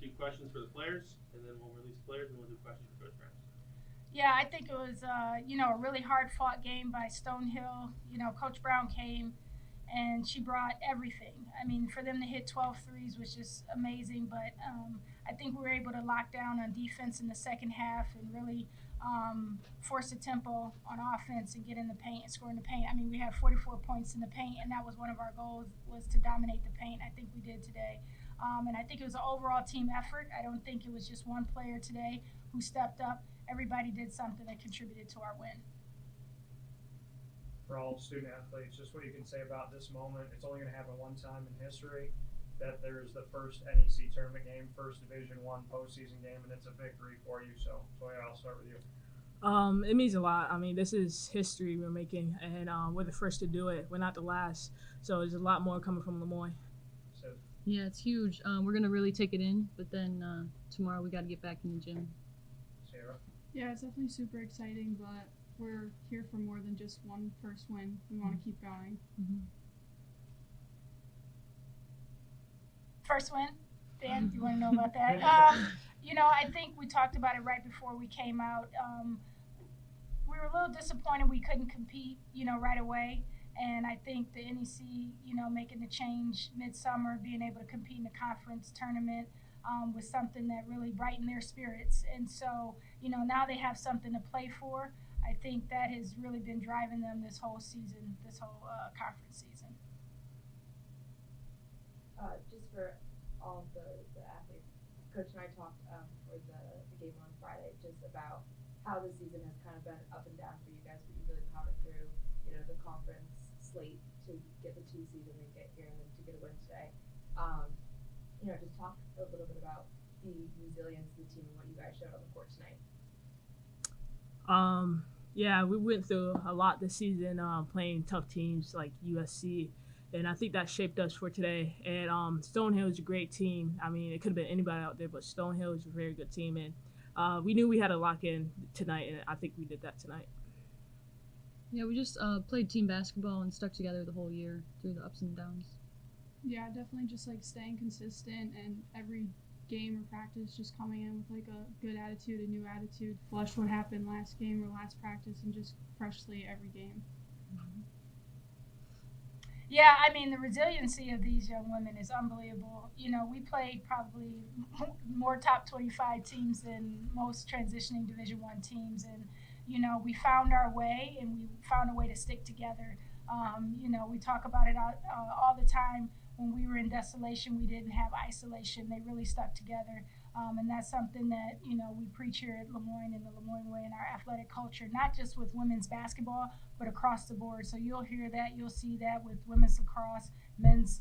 do questions for the players, and then we'll release players, and we'll do questions for Coach Grimes. Yeah, I think it was, a really hard fought game by Stonehill. Coach Brown came and she brought everything. I mean, for them to hit 12 threes was just amazing. But I think we were able to lock down on defense in the second half and really force a tempo on offense and get in the paint and score in the paint. I mean, we had 44 points in the paint, and that was one of our goals, was to dominate the paint. I think we did today. And I think it was an overall team effort. I don't think it was just one player today who stepped up. Everybody did something that contributed to our win. For all student athletes, just what you can say about this moment. It's only going to happen one time in history that there's the first NEC tournament game, first Division I postseason game, and it's a victory for you. So, Toya, I'll start with you. It means a lot. I mean, this is history we're making, and we're the first to do it. We're not the last, so there's a lot more coming from Lemoyne. So, Yeah, it's huge. We're going to really take it in, but then tomorrow we got to get back in the gym. Sierra. Yeah, it's definitely super exciting, but we're here for more than just one first win. We want to keep going. First win, Dan, you want to know about that? I think we talked about it right before we came out. We were a little disappointed we couldn't compete, right away. And I think the NEC, making the change midsummer, being able to compete in the conference tournament was something that really brightened their spirits. And so, now they have something to play for. I think that has really been driving them this whole season, this whole conference season. Just for all the athletes, Coach and I talked for the game on Friday just about how the season has kind of been up and down for you guys, but you really powered through, the conference slate to get the 2 seed and then get here and then to get a win today. Just talk a little bit about the resilience of the team and what you guys showed on the court tonight. Yeah, we went through a lot this season, playing tough teams like USC, and I think that shaped us for today. And Stonehill is a great team. I mean, it could have been anybody out there, but Stonehill is a very good team, and we knew we had to lock in tonight, and I think we did that tonight. Yeah, we just played team basketball and stuck together the whole year through the ups and downs. Yeah, definitely just staying consistent and every game or practice just coming in with a good attitude, a new attitude, flush what happened last game or last practice and just freshly every game. Yeah, I mean, the resiliency of these young women is unbelievable. We played probably more top 25 teams than most transitioning Division I teams. And, we found our way and we found a way to stick together. We talk about it all the time. When we were in desolation, we didn't have isolation. They really stuck together. And that's something that, we preach here at Lemoyne in the Lemoyne way in our athletic culture, not just with women's basketball, but across the board. So you'll hear that, you'll see that with women's lacrosse, men's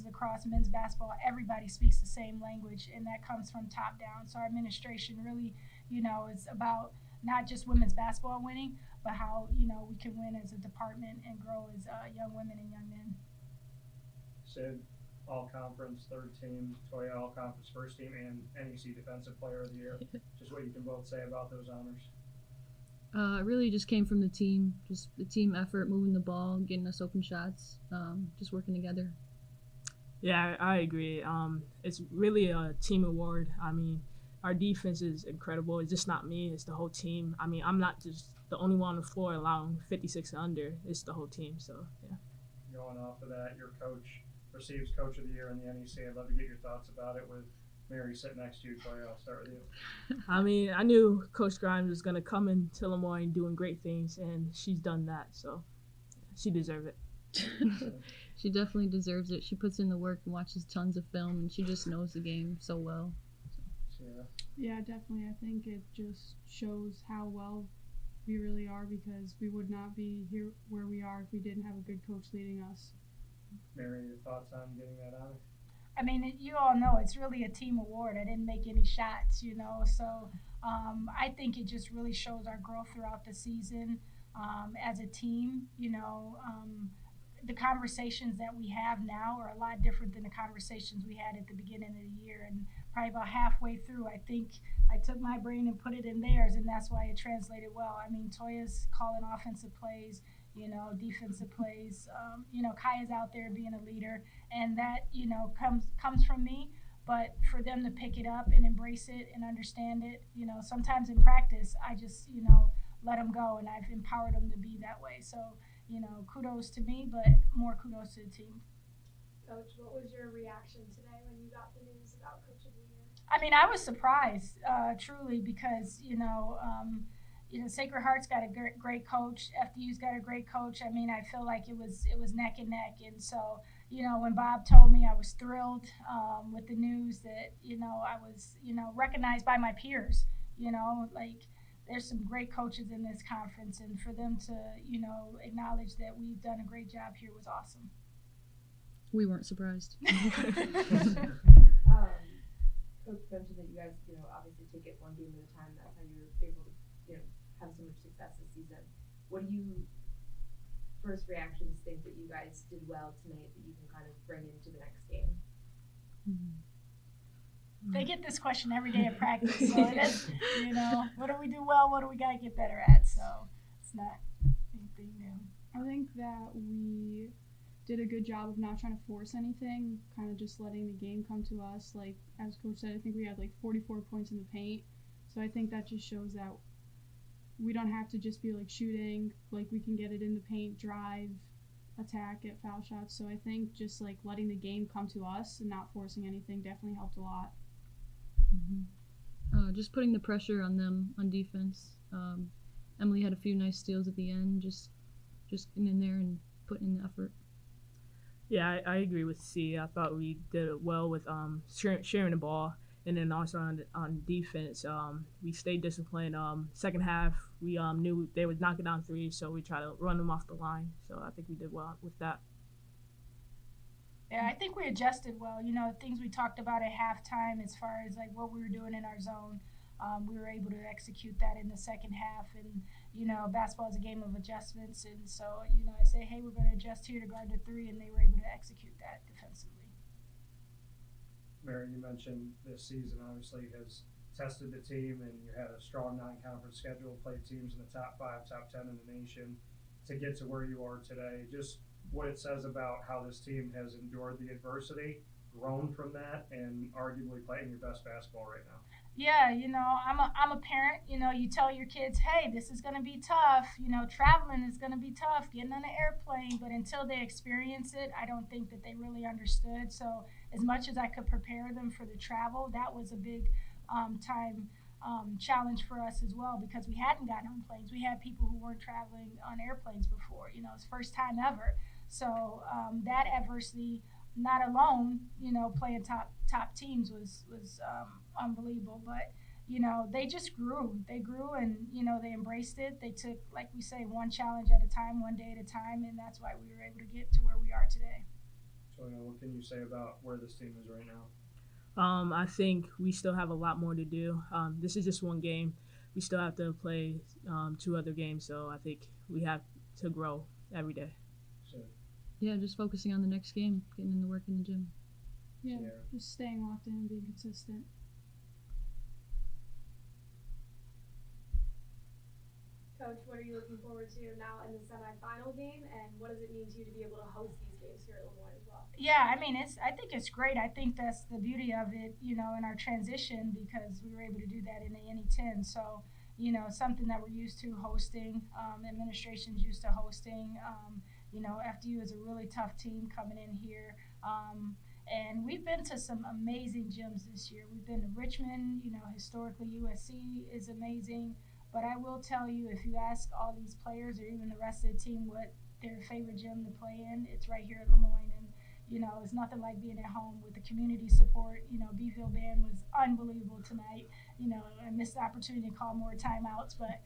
lacrosse, men's basketball. Everybody speaks the same language, and that comes from top down. So our administration really, is about not just women's basketball winning, but how, we can win as a department and grow as young women and young men. Sid, all-conference, third team, Toya, all-conference, first team, and NEC Defensive Player of the Year. Just what you can both say about those honors. It really just came from the team, just the team effort, moving the ball, getting us open shots, just working together. Yeah, I agree. It's really a team award. I mean, our defense is incredible. It's just not me. It's the whole team. I mean, I'm not just the only one on the floor allowing 56 and under. It's the whole team, so, yeah. Going off of that, your coach receives Coach of the Year in the NEC. I'd love to get your thoughts about it with Mary sitting next to you. Toya, I'll start with you. I mean, I knew Coach Grimes was going to come into Lemoyne doing great things, and she's done that, so she deserves it. She definitely deserves it. She puts in the work and watches tons of film, and she just knows the game so well. Sierra. Yeah, definitely. I think it just shows how well we really are because we would not be here where we are if we didn't have a good coach leading us. Mary, your thoughts on getting that honor? I mean, you all know it's really a team award. I didn't make any shots, so I think it just really shows our growth throughout the season as a team. The conversations that we have now are a lot different than the conversations we had at the beginning of the year. And probably about halfway through, I think I took my brain and put it in theirs, and that's why it translated well. I mean, Toya's calling offensive plays, defensive plays. Kaya's out there being a leader, and that, comes from me. but for them to pick it up and embrace it and understand it, sometimes in practice, I just, let them go, and I've empowered them to be that way. So, kudos to me, but more kudos to the team. Coach, what was your reaction today when you got the news about Coach of the Year? I mean, I was surprised, truly, because, Sacred Heart's got a great coach. FDU's got a great coach. I mean, I feel like it was neck and neck. And so, when Bob told me, I was thrilled with the news that, I was, recognized by my peers. There's some great coaches in this conference, and for them to, acknowledge that we've done a great job here was awesome. We weren't surprised. Coach mentioned that you guys, obviously take it one game at a time. That's how you're able to, have so much success this season. What do you, first reactions, think that you guys did well tonight that you can kind of bring into the next game? They get this question every day at practice, so it is, what do we do well, what do we got to get better at? So it's not anything new. I think that we did a good job of not trying to force anything, kind of just letting the game come to us. Like, as Coach said, I think we had 44 points in the paint. So I think that just shows that we don't have to just be shooting, we can get it in the paint, drive, attack, get foul shots. So I think just letting the game come to us and not forcing anything definitely helped a lot. Just putting the pressure on them on defense. Emily had a few nice steals at the end, just getting in there and putting in the effort. Yeah, I agree with C. I thought we did it well with sharing the ball, and then also on defense, we stayed disciplined. Second half, we knew they would knock it down threes, so we tried to run them off the line. So I think we did well with that. Yeah, I think we adjusted well. Things we talked about at halftime as far as what we were doing in our zone. We were able to execute that in the second half. And, basketball is a game of adjustments. And so, I say, hey, we're going to adjust here to guard the three, and they were able to execute that defensively. Mary, you mentioned this season obviously has tested the team, and you had a strong non-conference schedule, played teams in the top 5, top 10 in the nation to get to where you are today. Just what it says about how this team has endured the adversity, grown from that, and arguably playing your best basketball right now. Yeah, I'm a parent. You tell your kids, hey, this is going to be tough. Traveling is going to be tough, getting on an airplane. But until they experience it, I don't think that they really understood. So as much as I could prepare them for the travel, that was a big time challenge for us as well, because we hadn't gotten on planes. We had people who weren't traveling on airplanes before. It's first time ever. So that adversity, not alone, playing top teams was unbelievable. But, they just grew. They grew, and, they embraced it. They took, like we say, one challenge at a time, one day at a time, and that's why we were able to get to where we are today. So, what can you say about where this team is right now? I think we still have a lot more to do. This is just one game. We still have to play 2 other games, so I think we have to grow every day. Yeah, just focusing on the next game, getting in the work in the gym. Yeah, just staying locked in and being consistent. Coach, what are you looking forward to now in the semifinal game, and what does it mean to you to be able to host these games here at Moyne as well? Yeah, I mean, I think it's great. I think that's the beauty of it, in our transition, because we were able to do that in the NE10. So, something that we're used to hosting, administration's used to hosting. FDU is a really tough team coming in here. And we've been to some amazing gyms this year. We've been to Richmond, historically USC is amazing. But I will tell you, if you ask all these players or even the rest of the team what their favorite gym to play in, it's right here at Moyne. And, it's nothing like being at home with the community support. Beeville Band was unbelievable tonight. I missed the opportunity to call more timeouts. But,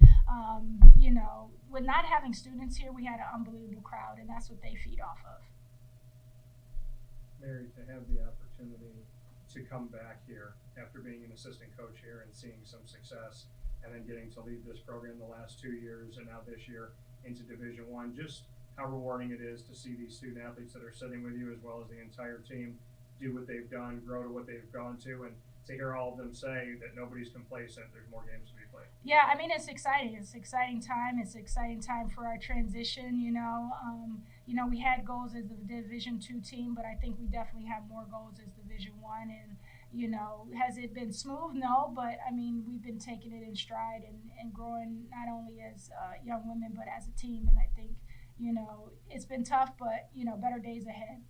with not having students here, we had an unbelievable crowd, and that's what they feed off of. Mary, to have the opportunity to come back here after being an assistant coach here and seeing some success, and then getting to lead this program the last 2 years and now this year into Division I, just how rewarding it is to see these student athletes that are sitting with you as well as the entire team do what they've done, grow to what they've gone to, and to hear all of them say that nobody's complacent, there's more games to be played. Yeah, I mean, it's exciting. It's an exciting time. It's an exciting time for our transition, we had goals as a Division II team, but I think we definitely have more goals as Division I. And, You know, has it been smooth? No, but I mean, we've been taking it in stride and growing not only as young women, but as a team. And I think, you know, it's been tough, but, you know, better days ahead.